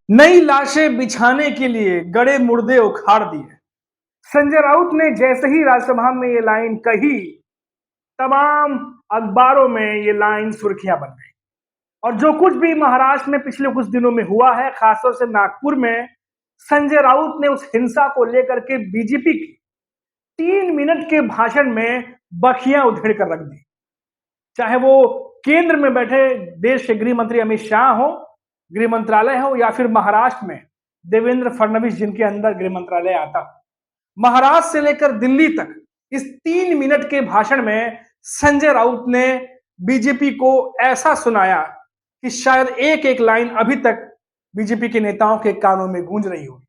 नई लाशें बिछाने के लिए गड़े मुर्दे उखाड़ दिए। संजय राउत ने जैसे ही राज्यसभा में ये लाइन कही, तमाम अखबारों में ये लाइन सुर्खियां बन गई। और जो कुछ भी महाराष्ट्र में पिछले कुछ दिनों में हुआ है, खासतौर से नागपुर में, संजय राउत ने उस हिंसा को लेकर के बीजेपी की 3 मिनट के भाषण में बखियां उधेड़ कर रख दी। चाहे वो केंद्र में बैठे देश के गृह मंत्री अमित शाह हो, गृह मंत्रालय हो, या फिर महाराष्ट्र में देवेंद्र फडणवीस जिनके अंदर गृह मंत्रालय आता हो, महाराष्ट्र से लेकर दिल्ली तक इस 3 मिनट के भाषण में संजय राउत ने बीजेपी को ऐसा सुनाया कि शायद एक एक लाइन अभी तक बीजेपी के नेताओं के कानों में गूंज रही होगी।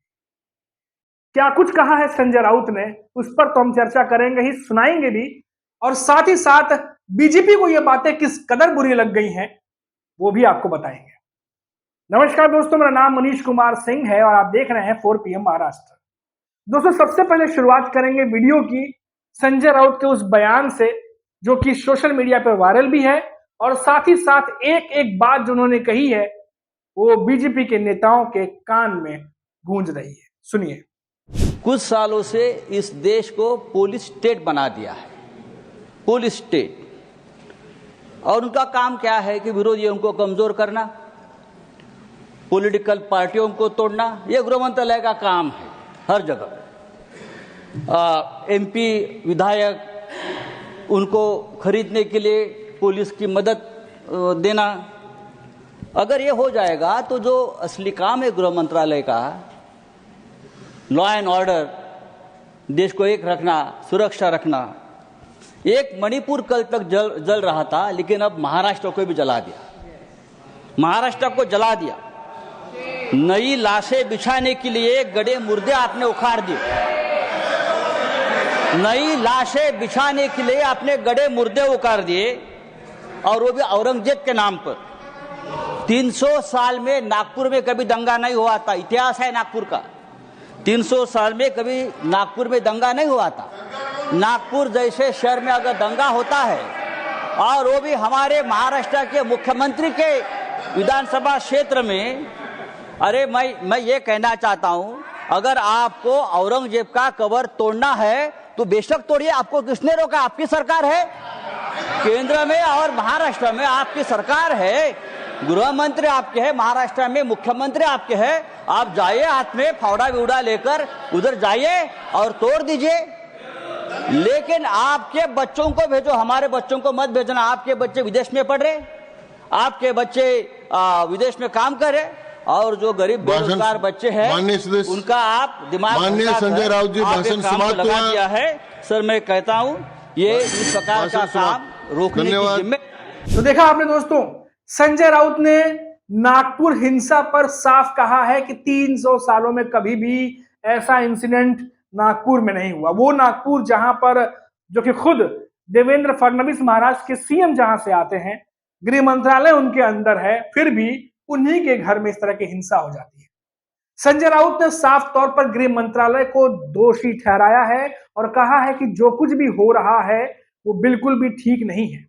क्या कुछ कहा है संजय राउत ने, उस पर तो हम चर्चा करेंगे ही, सुनाएंगे भी, और साथ ही साथ बीजेपी को ये बातें किस कदर बुरी लग गई हैं वो भी आपको बताएंगे। नमस्कार दोस्तों, मेरा नाम मनीष कुमार सिंह है और आप देख रहे हैं 4 PM महाराष्ट्र। दोस्तों, सबसे पहले शुरुआत करेंगे वीडियो की संजय राउत के उस बयान से जो कि सोशल मीडिया पर वायरल भी है, और साथ ही साथ एक एक बात जो उन्होंने कही है वो बीजेपी के नेताओं के कान में गूंज रही है। सुनिए। कुछ सालों से इस देश को पुलिस स्टेट बना दिया है, पुलिस स्टेट, और उनका काम क्या है कि विरोधियों को कमजोर करना, पॉलिटिकल पार्टियों को तोड़ना। यह गृह मंत्रालय का काम है हर जगह। एमपी विधायक उनको खरीदने के लिए पुलिस की मदद देना। अगर ये हो जाएगा तो जो असली काम है गृह मंत्रालय का, लॉ एंड ऑर्डर, देश को एक रखना, सुरक्षा रखना, एक मणिपुर कल तक जल रहा था, लेकिन अब महाराष्ट्र को भी जला दिया, महाराष्ट्र को जला दिया। नई लाशें बिछाने के लिए गड़े मुर्दे आपने उखाड़ दिए, नई लाशें बिछाने के लिए आपने गड़े मुर्दे उखाड़ दिए, और वो भी औरंगजेब के नाम पर। 300 साल में नागपुर में कभी दंगा नहीं हुआ था, इतिहास है नागपुर का। 300 साल में कभी नागपुर में दंगा नहीं हुआ था। नागपुर जैसे शहर में अगर दंगा होता है, और वो भी हमारे महाराष्ट्र के मुख्यमंत्री के विधानसभा क्षेत्र में, अरे मैं ये कहना चाहता हूं, अगर आपको औरंगजेब का कबर तोड़ना है तो बेशक तोड़िए। आपको किसने रोका? आपकी सरकार है, केंद्र में और महाराष्ट्र में आपकी सरकार है, गृह मंत्री आपके हैं, महाराष्ट्र में मुख्यमंत्री आपके हैं। आप जाइए, हाथ में फावड़ा विवड़ा लेकर उधर जाइए और तोड़ दीजिए। लेकिन आपके बच्चों को भेजो, हमारे बच्चों को मत भेजना। आपके बच्चे विदेश में पढ़ रहे, आपके बच्चे विदेश में काम कर रहे, और जो गरीब बेरोजगार बच्चे हैं उनका आप दिमाग संजय राउत जी भाषण समाप्त लगा दिया है। सर, मैं कहता हूं ये इस प्रकार का काम रोकने की जिम्मेदारी। तो देखा आपने दोस्तों, संजय राउत ने नागपुर हिंसा पर साफ कहा है कि 300 सालों में कभी भी ऐसा इंसिडेंट नागपुर में नहीं हुआ। वो नागपुर जहां पर, जो कि खुद देवेंद्र फडणवीस महाराष्ट्र के सीएम जहां से आते हैं, गृह मंत्रालय उनके अंदर है, फिर भी उन्हीं के घर में इस तरह की हिंसा हो जाती है। संजय राउत ने साफ तौर पर गृह मंत्रालय को दोषी ठहराया है और कहा है कि जो कुछ भी हो रहा है वो बिल्कुल भी ठीक नहीं है।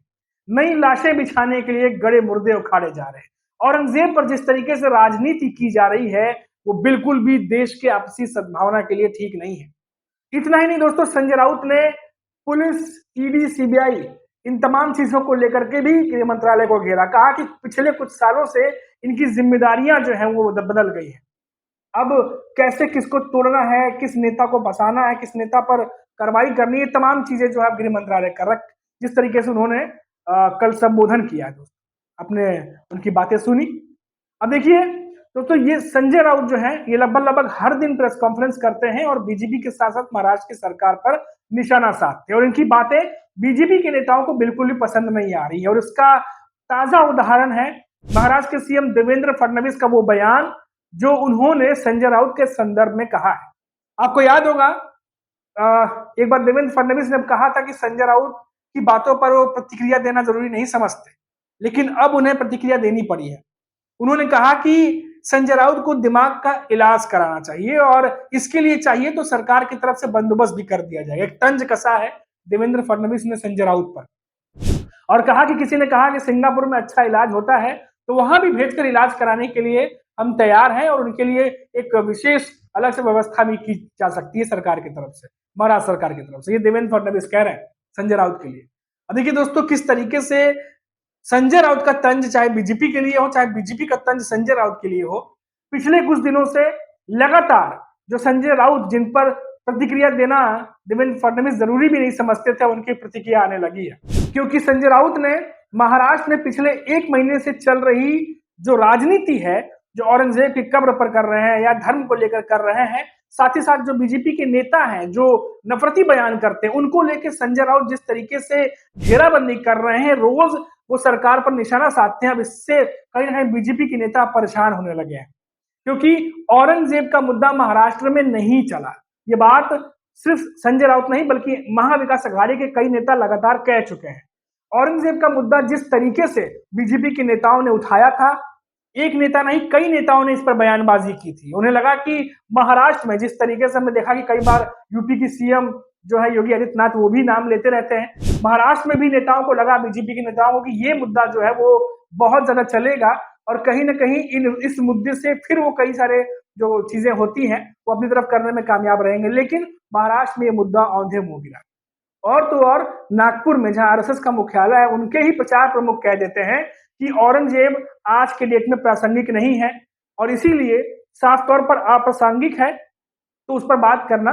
नई लाशें बिछाने के लिए गड़े मुर्दे उखाड़े जा रहे हैं। औरंगजेब पर जिस तरीके से राजनीति की जा रही है वो बिल्कुल भी देश के आपसी सद्भावना के लिए ठीक नहीं है। इतना ही नहीं दोस्तों, संजय राउत ने पुलिस, ईडी, सीबीआई, इन तमाम चीजों को लेकर के भी गृह मंत्रालय को घेरा। कहा कि पिछले कुछ सालों से इनकी जिम्मेदारियां जो हैं वो बदल गई हैं। अब कैसे किसको तोड़ना है, किस नेता को बसाना है, किस नेता पर कार्रवाई करनी है, तमाम चीजें जो है गृह मंत्रालय कर रख। जिस तरीके से उन्होंने कल संबोधन किया दोस्तों, अपने उनकी बातें सुनी। अब देखिए दोस्तों, ये संजय राउत जो है ये लगभग हर दिन प्रेस कॉन्फ्रेंस करते हैं और बीजेपी के साथ साथ महाराष्ट्र की सरकार पर निशाना साधते हैं, और इनकी बातें बीजेपी के नेताओं को बिल्कुल भी पसंद नहीं आ रही है। और इसका ताजा उदाहरण है महाराष्ट्र के सीएम देवेंद्र फडणवीस का वो बयान जो उन्होंने संजय राउत के संदर्भ में कहा है। आपको याद होगा, एक बार देवेंद्र फडणवीस ने कहा था कि संजय राउत की बातों पर वो प्रतिक्रिया देना जरूरी नहीं समझते, लेकिन अब उन्हें प्रतिक्रिया देनी पड़ी है। उन्होंने कहा कि संजय राउत को दिमाग का इलाज कराना चाहिए, और इसके लिए चाहिए तो सरकार की तरफ से बंदोबस्त भी कर दिया जाएगा। एक तंज कसा है देवेंद्र फडणवीस ने संजय राउत पर, और कहा कि किसी ने कहा कि सिंगापुर में अच्छा इलाज होता है तो वहां भी भेजकर इलाज कराने के लिए हम तैयार हैं और उनके लिए एक विशेष अलग से व्यवस्था भी की जा सकती है सरकार की तरफ से, महाराष्ट्र सरकार की तरफ से। ये देवेंद्र फडणवीस कह रहे हैं संजय राउत के लिए। अब देखिए दोस्तों, किस तरीके से संजय राउत का तंज चाहे बीजेपी के लिए हो, चाहे बीजेपी का तंज संजय राउत के लिए हो, पिछले कुछ दिनों से लगातार जो संजय राउत जिन पर प्रतिक्रिया देना देवेंद्र फडणवीस जरूरी भी नहीं समझते थे, उनकी प्रतिक्रिया आने लगी है। क्योंकि संजय राउत ने महाराष्ट्र में पिछले 1 महीने से चल रही जो राजनीति है, जो औरंगजेब की कब्र पर कर रहे हैं या धर्म को लेकर कर रहे हैं, साथ ही साथ जो बीजेपी के नेता हैं जो नफरती बयान करते हैं, उनको लेकर संजय राउत जिस तरीके से घेराबंदी कर रहे हैं, रोज वो सरकार पर निशाना साधते हैं। अब इससे कहीं ना कहीं बीजेपी के नेता परेशान होने लगे हैं, क्योंकि औरंगजेब का मुद्दा महाराष्ट्र में नहीं चला। ये बात सिर्फ संजय राउत नहीं बल्कि महाविकास अघाड़ी के कई नेता लगातार कह चुके हैं। औरंगजेब का मुद्दा जिस तरीके से बीजेपी के नेताओं ने उठाया था, एक नेता नहीं कई नेताओं ने इस पर बयानबाजी की थी। उन्हें लगा कि महाराष्ट्र में जिस तरीके से हमने देखा कि कई बार यूपी की सीएम जो है योगी आदित्यनाथ, वो भी नाम लेते रहते हैं, महाराष्ट्र में भी नेताओं को लगा, बीजेपी के नेताओं को, कि ये मुद्दा जो है वो बहुत ज्यादा चलेगा और कहीं ना कहीं इस मुद्दे से फिर वो कई सारे जो चीजें होती हैं वो अपनी तरफ करने में कामयाब रहेंगे। लेकिन महाराष्ट्र में ये मुद्दा औंधे मुंह गिरा। और तो और नागपुर में जहां आरएसएस का मुख्यालय है, उनके ही प्रचार प्रमुख कह देते हैं कि औरंगजेब आज के डेट में प्रासंगिक नहीं है और इसीलिए साफ तौर पर अप्रासंगिक है, तो उस पर बात करना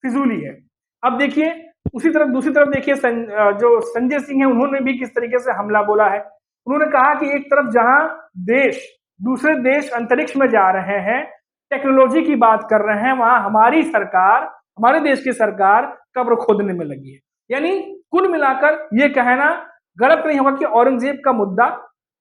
फिजूली है। अब देखिए दूसरी तरफ देखिए जो संजय सिंह है, उन्होंने भी किस तरीके से हमला बोला है। उन्होंने कहा कि एक तरफ जहां दूसरे देश अंतरिक्ष में जा रहे हैं, टेक्नोलॉजी की बात कर रहे हैं, वहां हमारे देश की सरकार कब्र खोदने में लगी है। यानी कुल मिलाकर यह कहना गलत नहीं होगा कि औरंगजेब का मुद्दा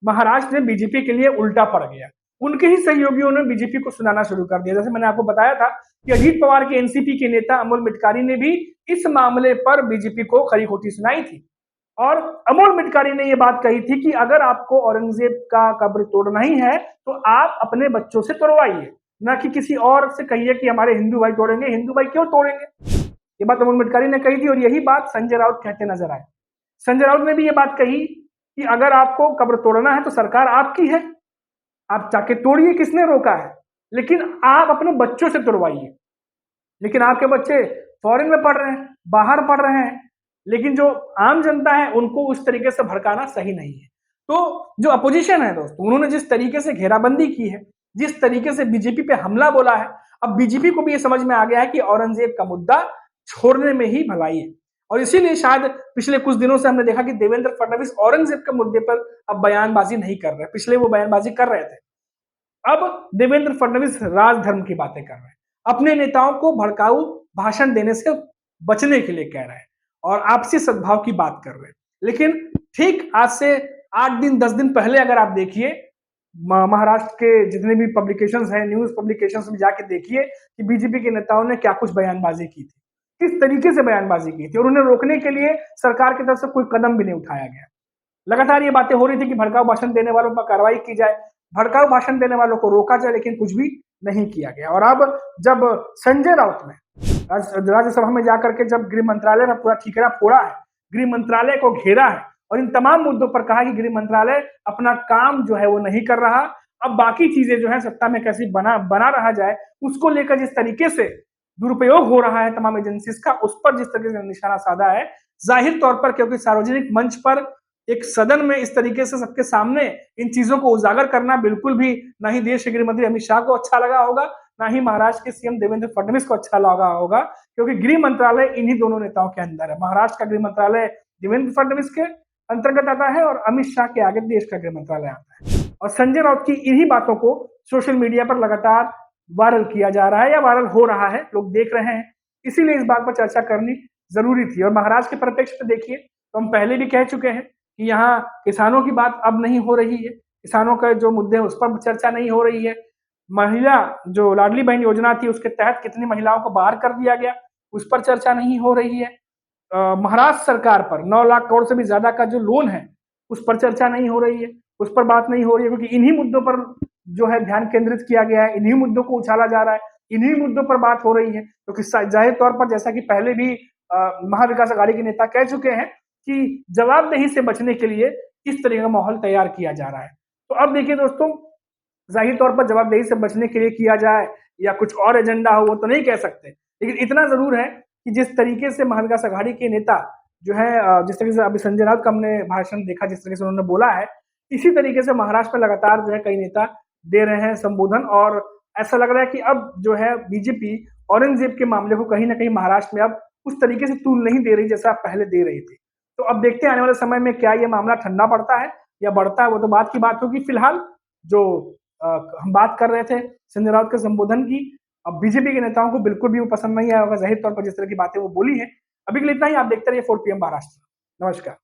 महाराष्ट्र में बीजेपी के लिए उल्टा पड़ गया। उनके ही सहयोगियों ने बीजेपी को सुनाना शुरू कर दिया। जैसे मैंने आपको बताया था कि अजीत पवार के एनसीपी के नेता अमोल मिटकारी ने भी इस मामले पर बीजेपी को खरी खोटी सुनाई थी और अमोल मिटकारी ने यह बात कही थी कि अगर आपको औरंगजेब का कब्र तोड़ना ही है तो आप अपने बच्चों से तोड़वाइए, ना कि किसी और से कहिए कि हमारे हिंदू भाई तोड़ेंगे। हिंदू भाई क्यों तोड़ेंगे? ये बात अमोल मिटकारी ने कही थी और यही बात संजय राउत कहते नजर आए। संजय राउत ने भी ये बात कही कि अगर आपको कब्र तोड़ना है तो सरकार आपकी है, आप जाके तोड़िए, किसने रोका है, लेकिन आप अपने बच्चों से तोड़वाइए। लेकिन आपके बच्चे फॉरेन में पढ़ रहे हैं, बाहर पढ़ रहे हैं, लेकिन जो आम जनता है उनको उस तरीके से भड़काना सही नहीं है। तो जो अपोजिशन है दोस्तों, उन्होंने जिस तरीके से घेराबंदी की है, जिस तरीके से बीजेपी पे हमला बोला है, अब बीजेपी को भी ये समझ में आ गया है कि औरंगजेब का मुद्दा छोड़ने में ही भलाई है। और इसीलिए शायद पिछले कुछ दिनों से हमने देखा कि देवेंद्र फडणवीस औरंगजेब के मुद्दे पर अब बयानबाजी नहीं कर रहे। पिछले वो बयानबाजी कर रहे थे, अब देवेंद्र फडणवीस राजधर्म की बातें कर रहे हैं, अपने नेताओं को भड़काऊ भाषण देने से बचने के लिए कह रहे हैं और आपसी सद्भाव की बात कर रहे हैं। लेकिन ठीक आज से 8 दिन 10 दिन पहले अगर आप देखिए महाराष्ट्र के जितने भी पब्लिकेशंस हैं, न्यूज पब्लिकेशंस में जाके देखिए कि बीजेपी के नेताओं ने क्या कुछ बयानबाजी की थी, किस तरीके से बयानबाजी की थी और उन्हें रोकने के लिए सरकार की तरफ से कोई कदम भी नहीं उठाया गया। लगातार ये बातें हो रही थी कि भड़काऊ भाषण देने वालों पर कार्रवाई की जाए, भड़काऊ भाषण देने वालों को रोका जाए, लेकिन कुछ भी नहीं किया गया। और अब जब संजय राउत ने राज्यसभा में जाकर के जब गृह मंत्रालय में पूरा ठीकरा फोड़ा है, गृह मंत्रालय को घेरा है और इन तमाम मुद्दों पर कहा कि गृह मंत्रालय अपना काम जो है वो नहीं कर रहा, अब बाकी चीजें जो है सत्ता में कैसे बना रहा जाए, उसको लेकर जिस तरीके से दुरुपयोग हो रहा है तमाम एजेंसीज का, उस पर जिस तरीके से निशाना साधा है, जाहिर तौर पर क्योंकि सार्वजनिक मंच पर एक सदन में इस तरीके से सबके सामने इन चीजों को उजागर करना बिल्कुल भी ना ही देश के गृह मंत्री अमित शाह को अच्छा लगा होगा, ना ही महाराष्ट्र के सीएम देवेंद्र फडणवीस को अच्छा लगा होगा, क्योंकि गृह मंत्रालय इन्हीं दोनों नेताओं के अंदर है। महाराष्ट्र का गृह मंत्रालय देवेंद्र फडणवीस के अंतर्गत आता है और अमित शाह के आगे देश का गृह मंत्रालय आता है। और संजय राउत की इन्हीं बातों को सोशल मीडिया पर लगातार वायरल किया जा रहा है या वायरल हो रहा है, लोग देख रहे हैं, इसीलिए इस बात पर चर्चा करनी जरूरी थी। और महाराष्ट्र के परिप्रेक्ष्य में देखिए तो हम पहले भी कह चुके हैं कि यहाँ किसानों की बात अब नहीं हो रही है, किसानों का जो मुद्दे हैं उस पर चर्चा नहीं हो रही है। महिला जो लाडली बहन योजना थी उसके तहत कितनी महिलाओं को बाहर कर दिया गया, उस पर चर्चा नहीं हो रही है। महाराष्ट्र सरकार पर 9 लाख करोड़ से भी ज्यादा का जो लोन है उस पर चर्चा नहीं हो रही है, उस पर बात नहीं हो रही है, क्योंकि इन्हीं मुद्दों पर जो है ध्यान केंद्रित किया गया है, इन्हीं मुद्दों को उछाला जा रहा है, इन्हीं मुद्दों पर बात हो रही है। क्योंकि जाहिर तौर पर जैसा कि पहले भी महाविकास अघाड़ी के नेता कह चुके हैं कि जवाबदेही से बचने के लिए इस तरह का माहौल तैयार किया जा रहा है। तो अब देखिए दोस्तों, जाहिर तौर पर जवाबदेही से बचने के लिए किया जाए या कुछ और एजेंडा हो वो तो नहीं कह सकते, लेकिन इतना जरूर है कि जिस तरीके से महाविकास आघाड़ी के नेता जो है जिस तरीके से अभी संजय राउत का हमने भाषण देखा, जिस तरीके से उन्होंने बोला है, इसी तरीके से महाराष्ट्र में लगातार जो है कई नेता दे रहे हैं संबोधन, और ऐसा लग रहा है कि अब जो है बीजेपी औरंगजेब के मामले को कहीं ना कहीं महाराष्ट्र में अब उस तरीके से तूल नहीं दे रही जैसा पहले दे रही थी। तो अब देखते हैं आने वाले समय में क्या ये मामला ठंडा पड़ता है या बढ़ता है, वो तो बात की बात होगी। फिलहाल जो हम बात कर रहे थे संजय राउत के संबोधन की, अब बीजेपी के नेताओं को बिल्कुल भी वो पसंद नहीं आया होगा जाहिर तौर पर जिस तरह की बातें वो बोली है। अभी के लिए इतना ही, आप देखते रहिए 4 PM महाराष्ट्र। नमस्कार।